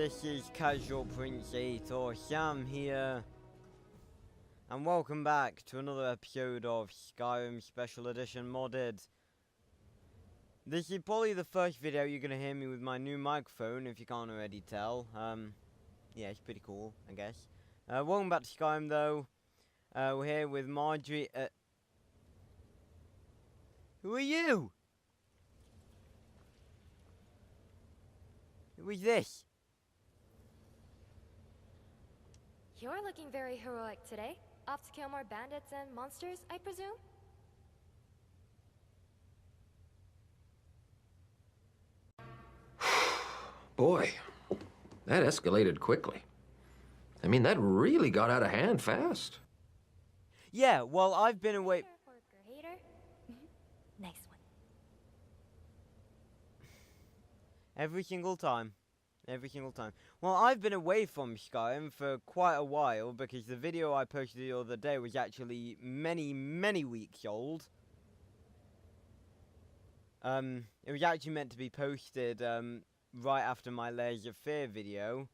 this is Casual Prince 8 or Sam here, and welcome back to another episode of Skyrim Special Edition Modded. This is probably the first video you're going to hear me with my new microphone, if you can't already tell. Yeah, it's pretty cool, I guess. Welcome back to Skyrim though. We're here with Marjorie. Who are you? Who is this? You're looking very heroic today. Off to kill more bandits and monsters, I presume? Boy, that escalated quickly. I mean, that really got out of hand fast. Yeah, well, I've been away. Worker, hater. Nice one. Every single time. Every single time. Well, I've been away from Skyrim for quite a while because the video I posted the other day was actually many weeks old. It was actually meant to be posted right after my Layers of Fear video.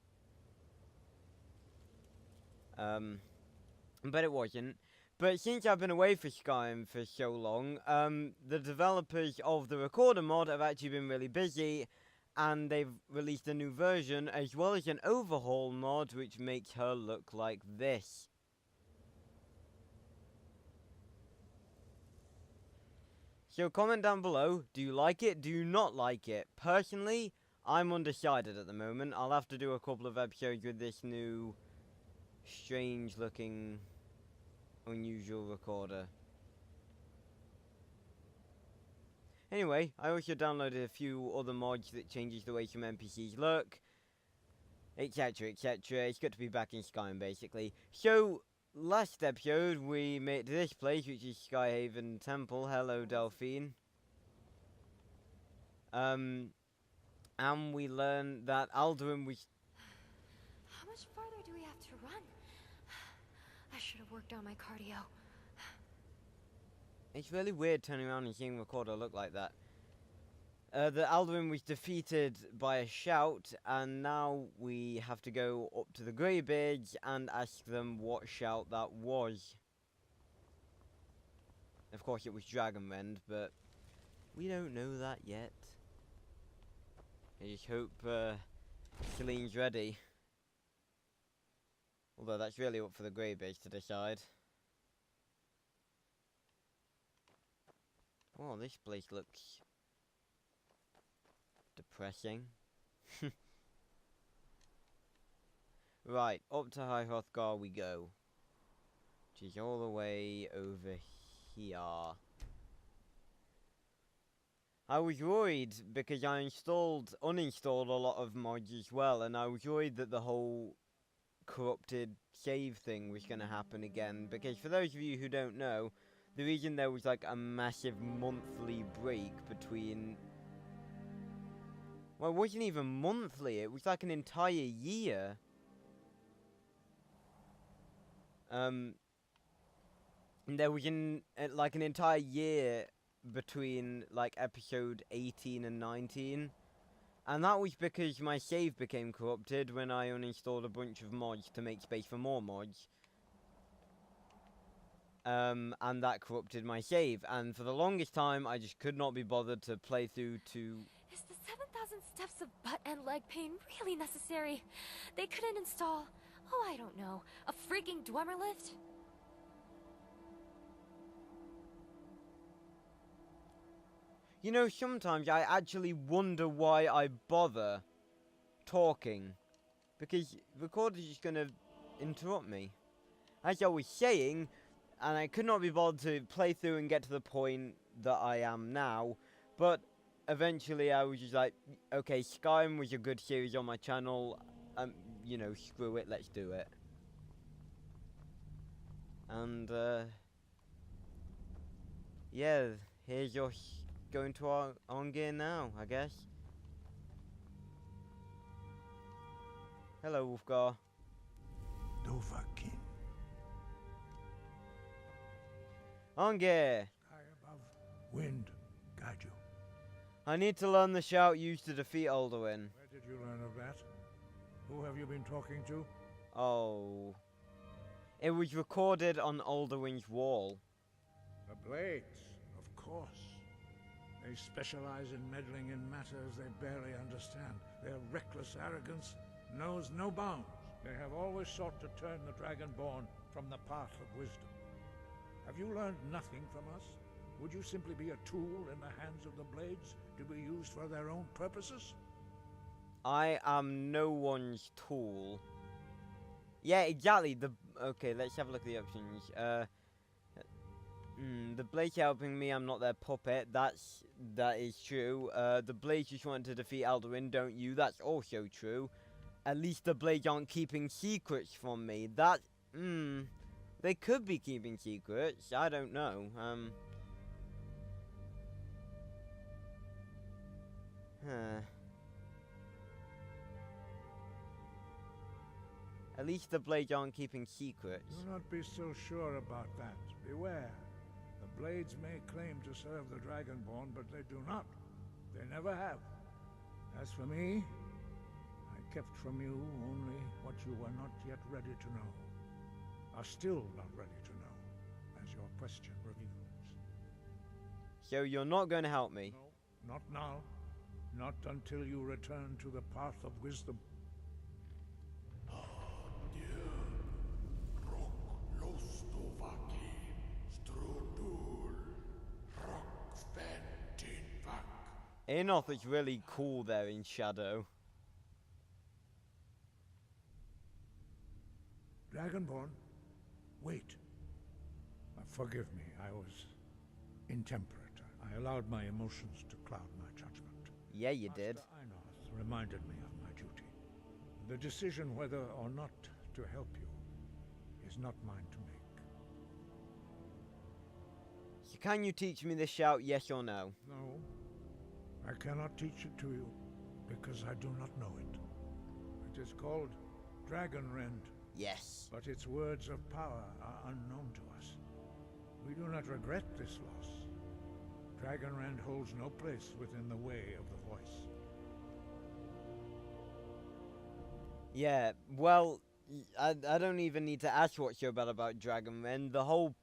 But it wasn't. But since I've been away from Skyrim for so long, the developers of the Recorder mod have actually been really busy. And they've released a new version, as well as an overhaul mod, which makes her look like this. So comment down below, do you like it, do you not like it? Personally, I'm undecided at the moment. I'll have to do a couple of episodes with this new, strange looking, unusual recorder. Anyway, I also downloaded a few other mods that changes the way some NPCs look, etc, etc. It's good to be back in Skyrim, basically. So, last episode, we made it to this place, which is Skyhaven Temple. Hello, Delphine. And we learned that Alduin was... How much farther do we have to run? I should have worked on my cardio. It's really weird turning around and seeing Recorder look like that. The Alduin was defeated by a shout, and now we have to go up to the Greybeards and ask them what shout that was. Of course it was Dragonrend, but we don't know that yet. I just hope Celine's ready. Although that's really up for the Greybeards to decide. Oh, this place looks depressing. Right, up to High Hrothgar we go. Which is all the way over here. I was worried because I uninstalled a lot of mods as well, and I was worried that the whole corrupted save thing was going to happen again. Because for those of you who don't know, the reason there was like a massive monthly break between... Well, it wasn't even monthly, it was like an entire year. And there was like an entire year between like episode 18 and 19. And that was because my save became corrupted when I uninstalled a bunch of mods to make space for more mods. And that corrupted my save, and for the longest time I just could not be bothered to play through to... Is the 7,000 steps of butt and leg pain really necessary? They couldn't install, oh I don't know, a freaking Dwemer lift? You know, sometimes I actually wonder why I bother talking, because Recorder's just gonna interrupt me. As I was saying, and I could not be bothered to play through and get to the point that I am now. But eventually I was just like, okay, Skyrim was a good series on my channel. You know, screw it, let's do it. And, yeah, here's your going to our on gear now, I guess. Hello, Wolfgar. Dovahkiin. On gear. Sky above, wind, guide you. I need to learn the shout used to defeat Alduin. Where did you learn of that? Who have you been talking to? Oh. It was recorded on Alduin's wall. The Blades, of course. They specialize in meddling in matters they barely understand. Their reckless arrogance knows no bounds. They have always sought to turn the Dragonborn from the path of wisdom. Have you learned nothing from us? Would you simply be a tool in the hands of the Blades to be used for their own purposes? I am no one's tool. Yeah, exactly. Okay, let's have a look at the options. The Blades helping me, I'm not their puppet. That is true. The Blades just want to defeat Alduin, don't you? That's also true. At least the Blades aren't keeping secrets from me. They could be keeping secrets. I don't know. At least the Blades aren't keeping secrets. Do not be so sure about that. Beware. The Blades may claim to serve the Dragonborn, but they do not. They never have. As for me, I kept from you only what you were not yet ready to know. Are still not ready to know, as your question reveals. So you're not going to help me? No, not now. Not until you return to the path of wisdom. Enoth is really cool there in shadow. Dragonborn, wait. Forgive me, I was intemperate. I allowed my emotions to cloud my judgment. Yeah, you did. Master Inoth reminded me of my duty. The decision whether or not to help you is not mine to make. So can you teach me this shout, yes or no? No, I cannot teach it to you, because I do not know it. It is called Dragon Rend. Yes. But its words of power are unknown to us. We do not regret this loss. Dragon Rend holds no place within the way of the voice. Yeah, well, I don't even need to ask what you're about Dragon Rend. The whole...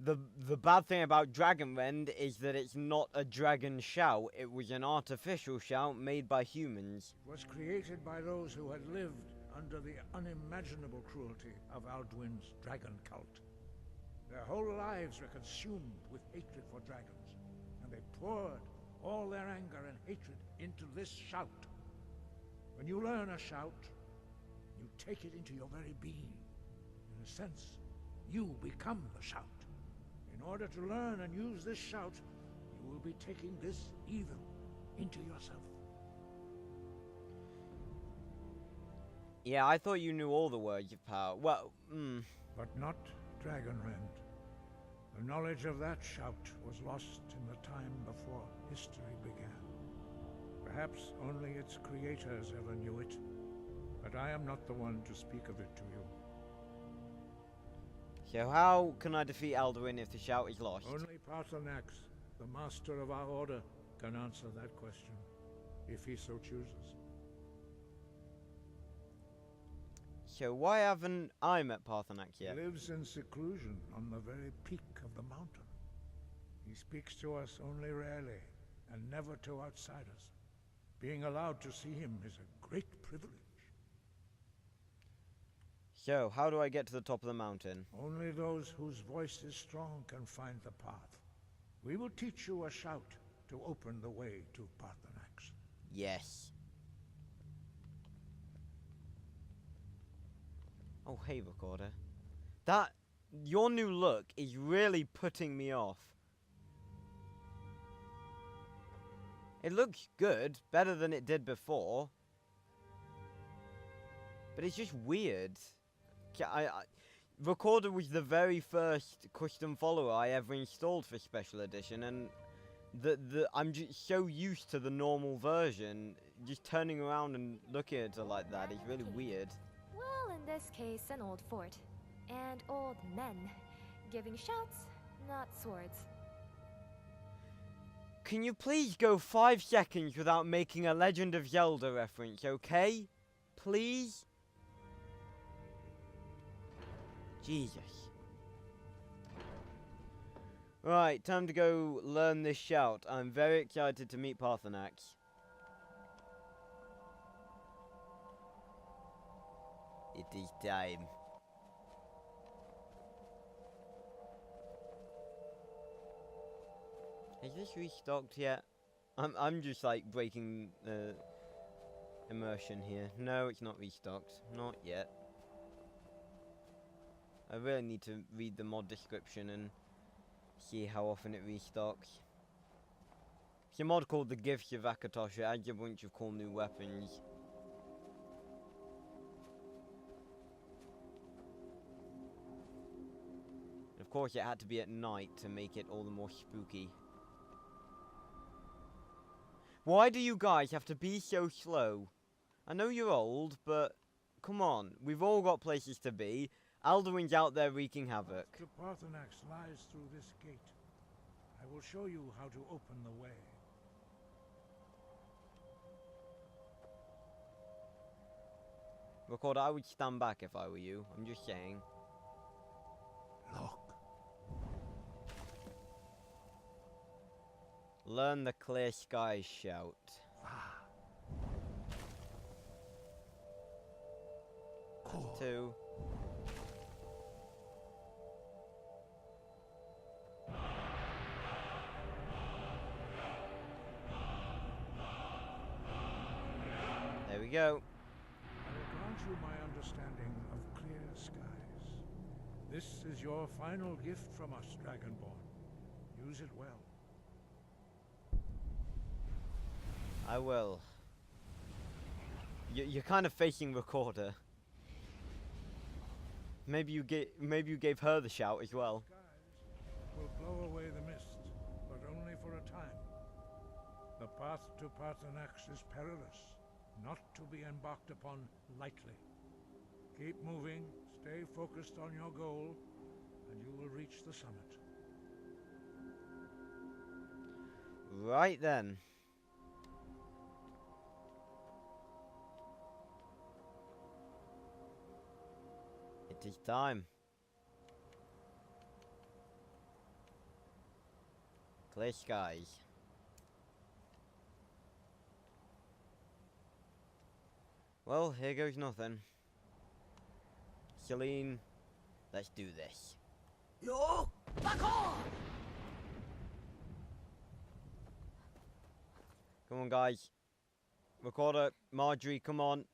The bad thing about Dragon Rend is that it's not a dragon shout. It was an artificial shout made by humans. It was created by those who had lived under the unimaginable cruelty of Alduin's dragon cult. Their whole lives were consumed with hatred for dragons, and they poured all their anger and hatred into this shout. When you learn a shout, you take it into your very being. In a sense, you become the shout. In order to learn and use this shout, you will be taking this evil into yourself. Yeah, I thought you knew all the words of power. Well, But not Dragon Rend. The knowledge of that shout was lost in the time before history began. Perhaps only its creators ever knew it, but I am not the one to speak of it to you. So how can I defeat Alduin if the shout is lost? Only Paarthurnax, the master of our order, can answer that question, if he so chooses. So why haven't I met Paarthurnax yet? He lives in seclusion on the very peak of the mountain. He speaks to us only rarely, and never to outsiders. Being allowed to see him is a great privilege. So, how do I get to the top of the mountain? Only those whose voice is strong can find the path. We will teach you a shout to open the way to Paarthurnax. Yes. Oh, hey, recorder. Your new look is really putting me off. It looks good, better than it did before. But it's just weird. Recorder was the very first custom follower I ever installed for Special Edition, and I'm just so used to the normal version. Just turning around and looking at it like that is really weird. Well, in this case, an old fort. And old men. Giving shouts, not swords. Can you please go 5 seconds without making a Legend of Zelda reference, okay? please? Jesus. Right, time to go learn this shout. I'm very excited to meet Parthenax. It is time. Is this restocked yet? I'm just like breaking immersion here. No, it's not restocked. Not yet. I really need to read the mod description and see how often it restocks. It's a mod called the Gifts of Akatosh. It adds a bunch of cool new weapons. Of course, it had to be at night to make it all the more spooky. Why do you guys have to be so slow? I know you're old, but come on. We've all got places to be. Alduin's out there wreaking havoc. To Parthenax lies through this gate. I will show you how to open the way. Recorder, I would stand back if I were you. I'm just saying. Look. Learn the clear skies shout. Cool. 2. There we go. I will grant you my understanding of clear skies. This is your final gift from us, Dragonborn. Use it well. I will. You're kind of facing Recorder. Maybe you gave her the shout as well. Skies will blow away the mist, but only for a time. The path to Parthenax is perilous, not to be embarked upon lightly. Keep moving, stay focused on your goal, and you will reach the summit. Right then. It is time. Clear skies. Well, here goes nothing. Celine, let's do this. Yo! Back on! Come on, guys. Recorder, Marjorie, come on.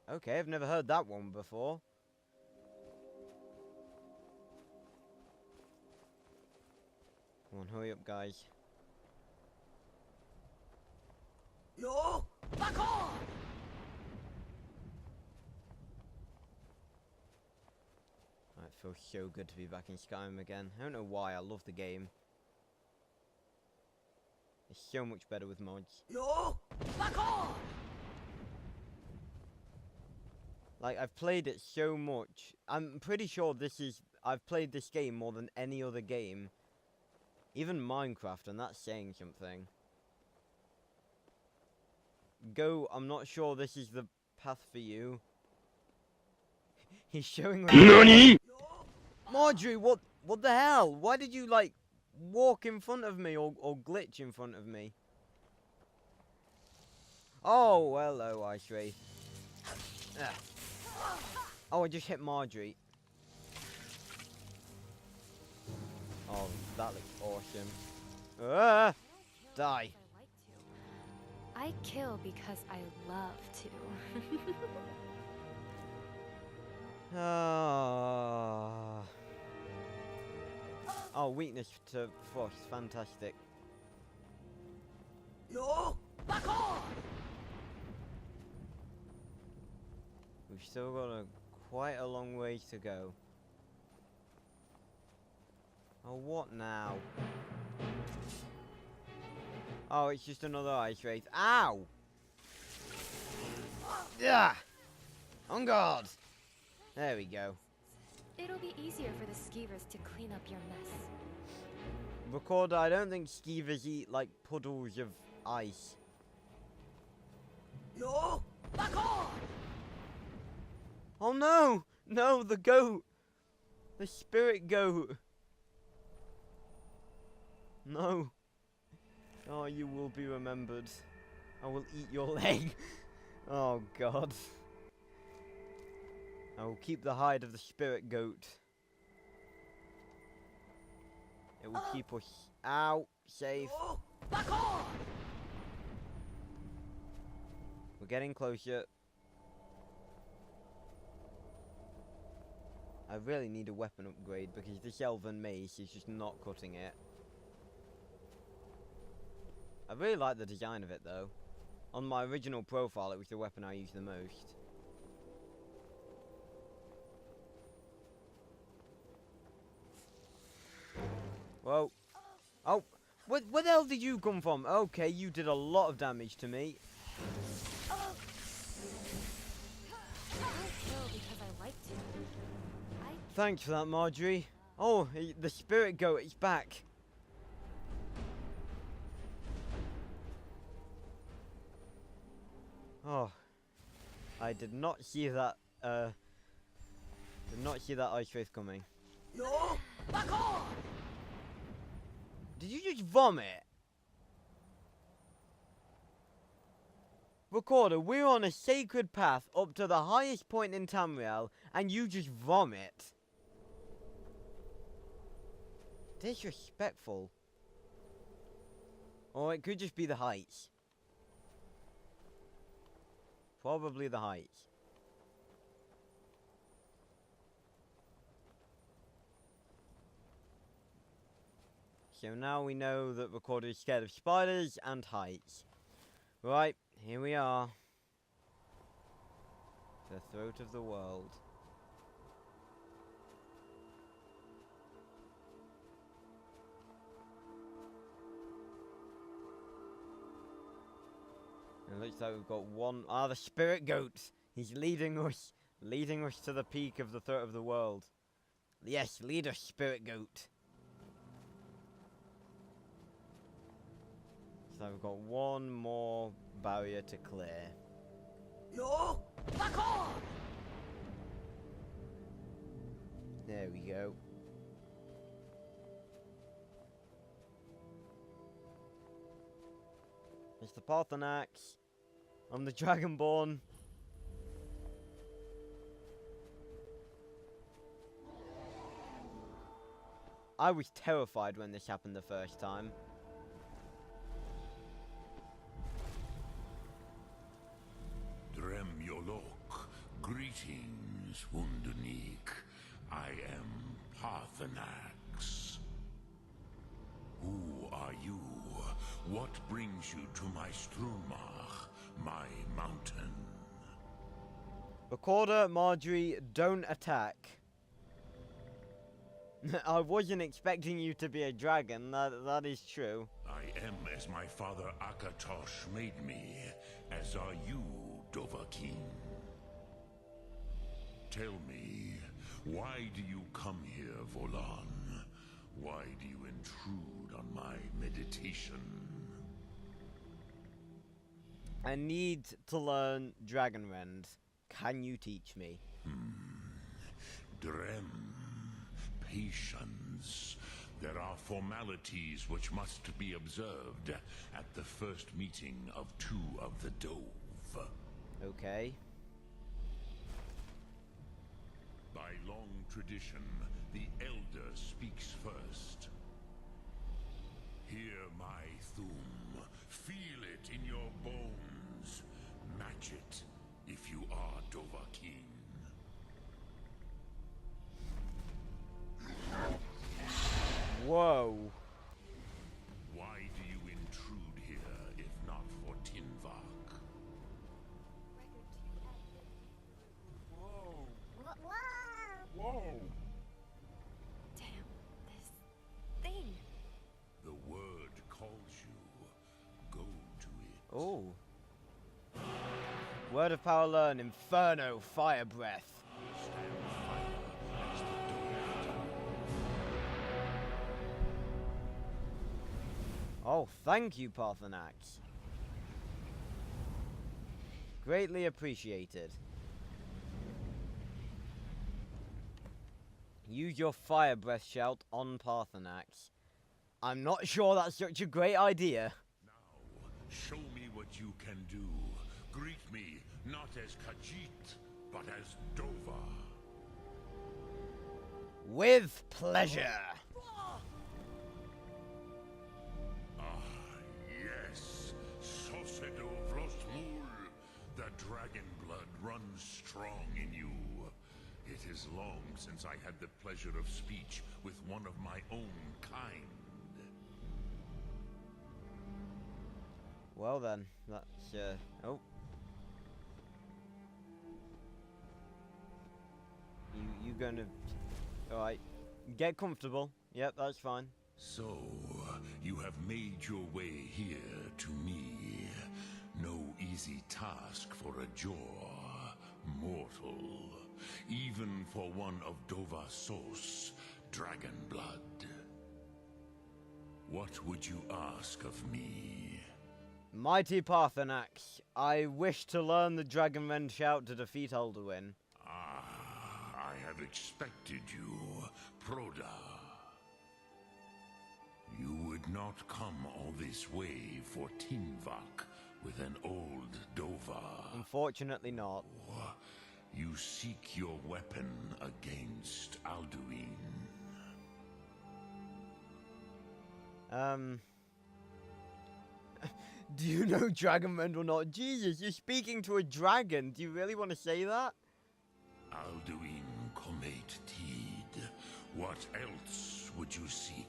Okay, I've never heard that one before. Come on, hurry up, guys. Yo! Back on! It feels so good to be back in Skyrim again. I don't know why, I love the game. It's so much better with mods. Yo! Back on! Like, I've played it so much. I'm pretty sure I've played this game more than any other game. Even Minecraft, and that's saying something. Go, I'm not sure this is the path for you. He's showing me. NANI?! Marjorie, what the hell? Why did you, like, walk in front of me or glitch in front of me? Oh, hello, Ice Wraith. Ah. Oh, I just hit Marjorie. Oh, that looks awesome. Ah! Die. I kill because I love to. Oh, weakness to frost. Fantastic. Yo! Back on! We've still got quite a long ways to go. Oh, what now? Oh, it's just another ice wraith. Ow! Yeah! On guard! There we go. It'll be easier for the skeevers to clean up your mess. Recorder, I don't think skeevers eat, like, puddles of ice. Yo, back on! Oh no! No, the goat! The spirit goat! No. Oh, you will be remembered. I will eat your leg. Oh god. I will keep the hide of the spirit goat. It will keep us out, safe. Yo, back on! We're getting closer. I really need a weapon upgrade because this elven mace is just not cutting it. I really like the design of it though. On my original profile it was the weapon I used the most. Whoa. Oh, where the hell did you come from? Okay, you did a lot of damage to me. I don't kill because I like to. Thanks for that, Marjorie. Oh, the spirit goat is back. Oh, I did not see that. Did not see that ice wraith coming. Yo, back on! Did you just vomit? Recorder, we're on a sacred path up to the highest point in Tamriel, and you just vomit. Disrespectful. Or it could just be the heights. Probably the heights. So now we know that Recorder is scared of spiders and heights. Right, here we are. The throat of the world. It looks like we've got one. Ah, the spirit goat. He's leading us to the peak of the throat of the world. Yes, lead us, spirit goat. So we've got one more barrier to clear. Yo, back on! There we go. It's the Parthenax. I'm the Dragonborn. I was terrified when this happened the first time. Drem Yolok, greetings, Wundernik. I am Parthenax. Who are you? What brings you to my Strumach, my mountain? Recorder, Marjorie, don't attack. I wasn't expecting you to be a dragon, that is true. I am as my father Akatosh made me, as are you, Dovahkiin. Tell me, why do you come here, Volan? Why do you intrude on my meditation? I need to learn Dragonrend. Can you teach me? Drem, patience. There are formalities which must be observed at the first meeting of two of the Dove. Okay. By long tradition, the Elder speaks first. Hear my Thum. Feel it in your bones. Match it if you are Dovahkiin. Whoa. Why do you intrude here, if not for Tinvak? Whoa! Damn, this thing. The word calls you. Go to it. Oh. Word of power learn, Inferno, Fire Breath. Stand fire as the Dove do. Oh, thank you, Parthenax. Greatly appreciated. Use your fire breath shout on Parthenax. I'm not sure that's such a great idea. Now, show me what you can do. Greet me not as Khajiit, but as Dova. With pleasure. Yes, Sosedo Vlostmul. The dragon blood runs strong in you. It is long since I had the pleasure of speech with one of my own kind. Well then, that's, oh. You gonna... Alright. Get comfortable. Yep, that's fine. So, you have made your way here to me. No easy task for a jaw, mortal. Even for one of Dovasos, dragon blood. What would you ask of me? Mighty Parthenax, I wish to learn the Dragonrend shout to defeat Alduin. I have expected you, Proda. You would not come all this way for Tinvak with an old Dova. Unfortunately not. You seek your weapon against Alduin. Do you know Dragonrend or not? Jesus, you're speaking to a dragon. Do you really want to say that? Alduin Comet Tid. What else would you seek?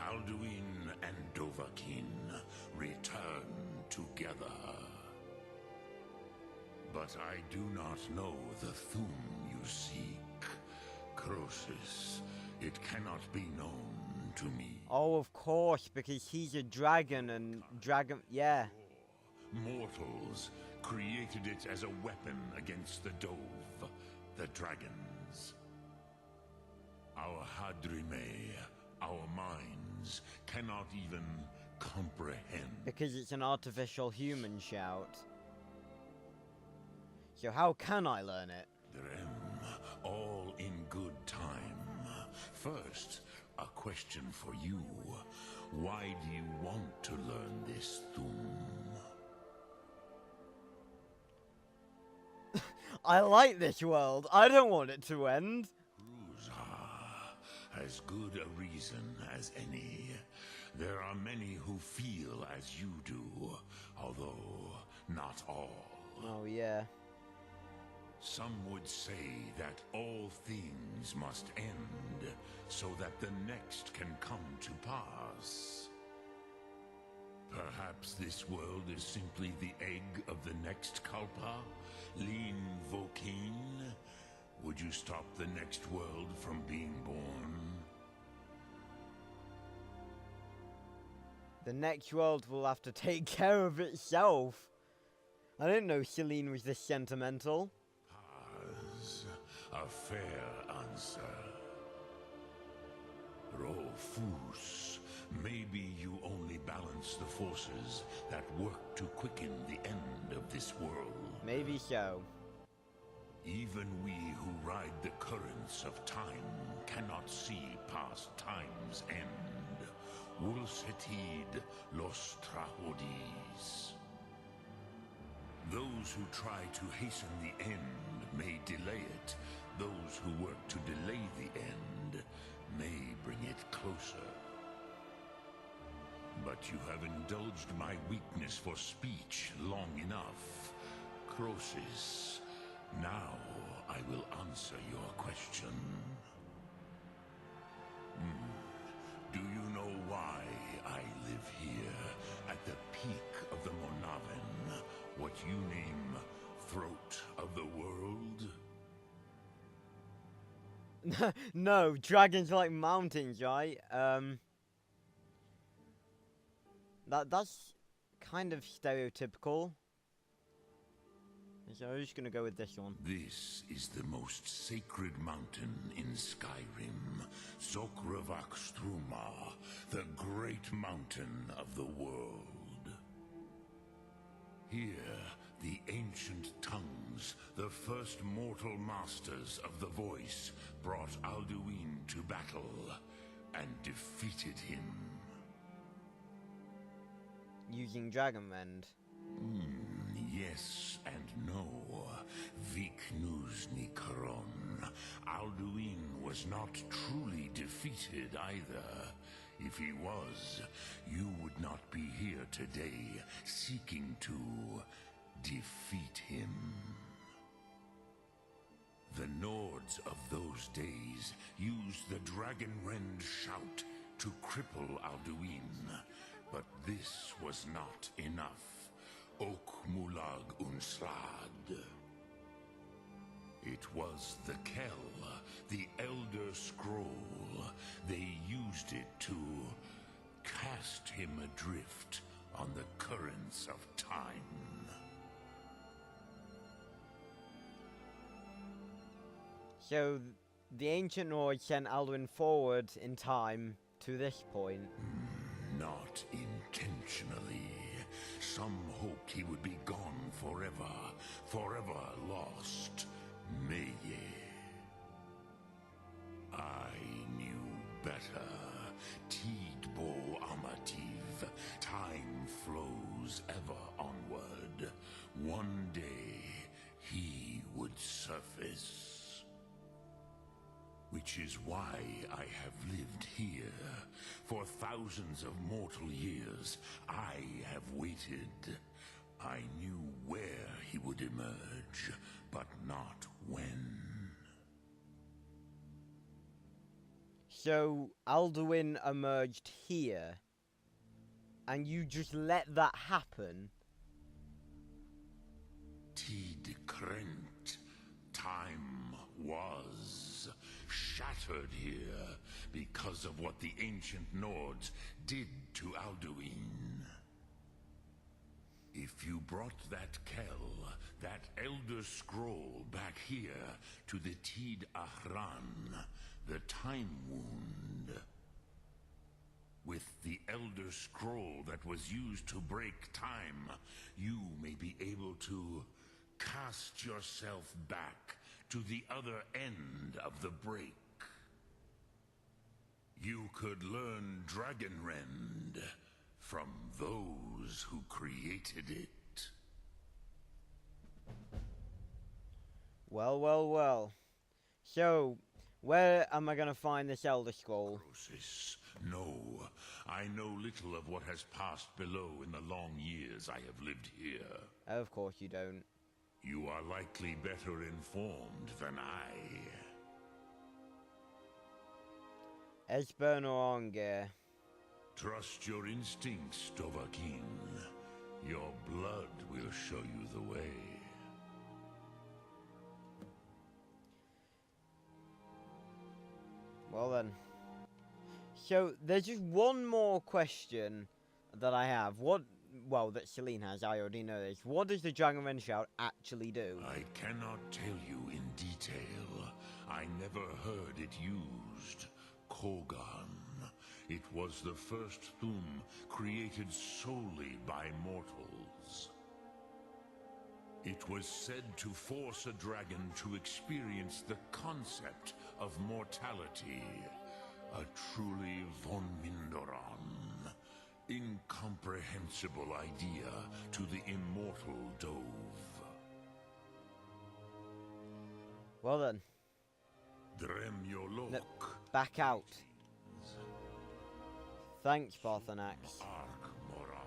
Alduin and Dovahkiin return together. But I do not know the Thum you seek. Croesus, it cannot be known to me. Oh, of course, because he's a dragon and yeah. Mortals created it as a weapon against the Dove, the dragons. Our Hadrime, our minds, cannot even comprehend. Because it's an artificial human shout. So how can I learn it? Drem, all in good time. First, a question for you. Why do you want to learn this Thum? I like this world. I don't want it to end. Ruza, as good a reason as any. There are many who feel as you do, although not all. Oh, yeah. Some would say that all things must end, so that the next can come to pass. Perhaps this world is simply the egg of the next Kalpa? Lean Vokeen? Would you stop the next world from being born? The next world will have to take care of itself. I didn't know Celine was this sentimental. A fair answer. Rofus, maybe you only balance the forces that work to quicken the end of this world. Maybe so. Even we who ride the currents of time cannot see past time's end. Wulsetid los Trahodis. Those who try to hasten the end may delay it. Those who work to delay the end may bring it closer. But you have indulged my weakness for speech long enough. Croesus, now I will answer your question. Do you know why I live here, at the peak of the Monaven, what you name throat of the world? No, dragons are like mountains, right? That's kind of stereotypical. So I'm just gonna go with this one. This is the most sacred mountain in Skyrim, Sokravak Struma, the great mountain of the world. Here, the ancient tongues, the first mortal masters of the voice, brought Alduin to battle and defeated him. Using Dragonrend. Yes and no. Vik Nuzny Karon. Alduin was not truly defeated either. If he was, you would not be here today seeking to defeat him. The Nords of those days used the Dragonrend shout to cripple Alduin, but this was not enough. Ok Mulag Unslad. It was the Kell, the Elder Scroll. They used it to cast him adrift on the currents of time. So, the ancient Nords sent Alduin forward in time to this point. Not intentionally. Some hoped he would be gone forever, forever lost. Meye. I knew better. Tidbo Amativ. Time flows ever onward. One day, he would surface. Which is why I have lived here. For thousands of mortal years, I have waited. I knew where he would emerge, but not when. So, Alduin emerged here, and you just let that happen? Tid Krent. Time was shattered here because of what the ancient Nords did to Alduin. If you brought that Kell, that Elder Scroll back here to the Tid Ahran, the Time Wound, with the Elder Scroll that was used to break time, you may be able to cast yourself back to the other end of the break. You could learn Dragonrend from those who created it. Well, well, well. So, where am I gonna find this Elder Scroll? Croesus, no. I know little of what has passed below in the long years I have lived here. Of course you don't. You are likely better informed than I. Esbern or Onger? Trust your instincts, Dovahkiin. Your blood will show you the way. Well then. So, there's just one more question that I have. Well, that Celine has, I already know this. What does the Dragonrend shout actually do? I cannot tell you in detail. I never heard it used. Kogan. It was the first Thum created solely by mortals. It was said to force a dragon to experience the concept of mortality. A truly von Mindoran, incomprehensible idea to the immortal Dove. Well then. Drem Yolok. No, back out. Thanks, Parthenax. Ark Mora.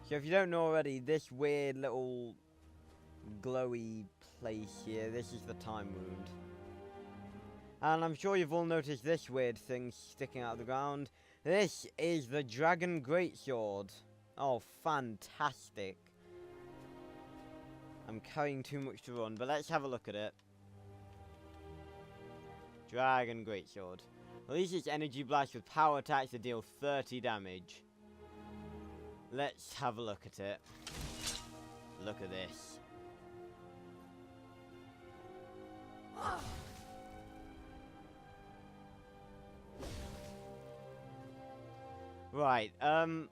So if you don't know already, this weird little glowy place here, this is the Time Wound. And I'm sure you've all noticed this weird thing sticking out of the ground. This is the Dragon Greatsword. Oh, fantastic. I'm carrying too much to run, but let's have a look at it. Dragon Greatsword. Releases energy blast with power attacks that deal 30 damage. Let's have a look at it. Look at this. Right, I'm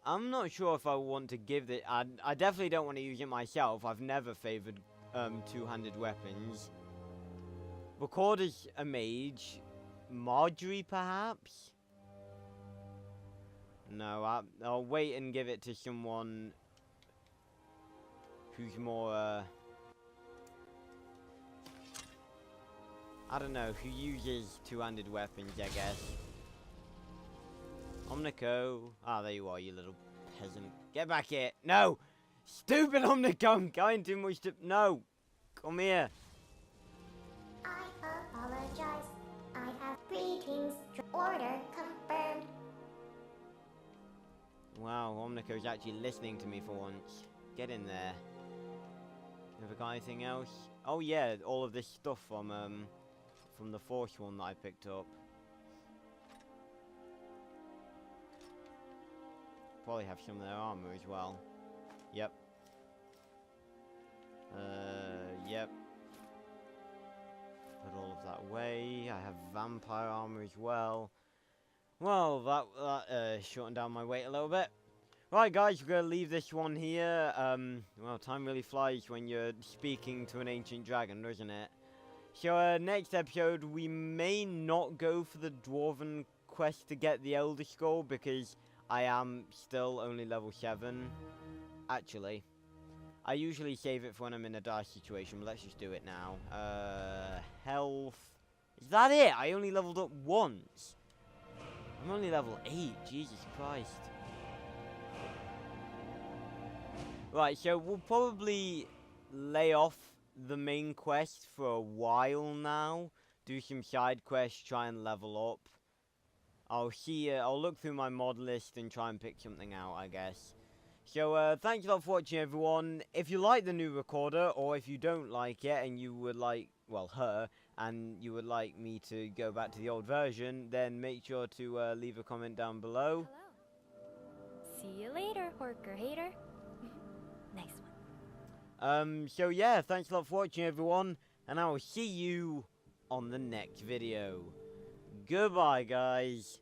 not sure if I want to give it. I definitely don't want to use it myself. I've never favored two-handed weapons. Recorder's a mage. Marjorie, perhaps? No, I'll wait and give it to someone who's more, I don't know, who uses two-handed weapons, I guess. Omnico. Ah, there you are, you little peasant. Get back here. No! Stupid Omnico! I'm going too much to... No! Come here. I apologize. I have greetings. Order confirmed. Wow, Omnico's actually listening to me for once. Get in there. Have I got anything else? Oh yeah, all of this stuff from the fourth one that I picked up. Probably have some of their armor as well. Yep. Yep. Put all of that away. I have vampire armor as well. Well, that shortened down my weight a little bit. Right, guys, we're gonna leave this one here. Well, time really flies when you're speaking to an ancient dragon, doesn't it? So, next episode, we may not go for the dwarven quest to get the Elder Scroll because I am still only level 7. Actually, I usually save it for when I'm in a dire situation, but let's just do it now. Health. Is that it? I only leveled up once. I'm only level 8. Jesus Christ. Right, so we'll probably lay off the main quest for a while now. Do some side quests, try and level up. I'll look through my mod list and try and pick something out, I guess. So, thanks a lot for watching, everyone. If you like the new recorder, or if you don't like it and you would like, well, her, and you would like me to go back to the old version, then make sure to leave a comment down below. Hello. See you later, Horker Hater. Nice one. So yeah, thanks a lot for watching, everyone, and I will see you on the next video. Goodbye, guys.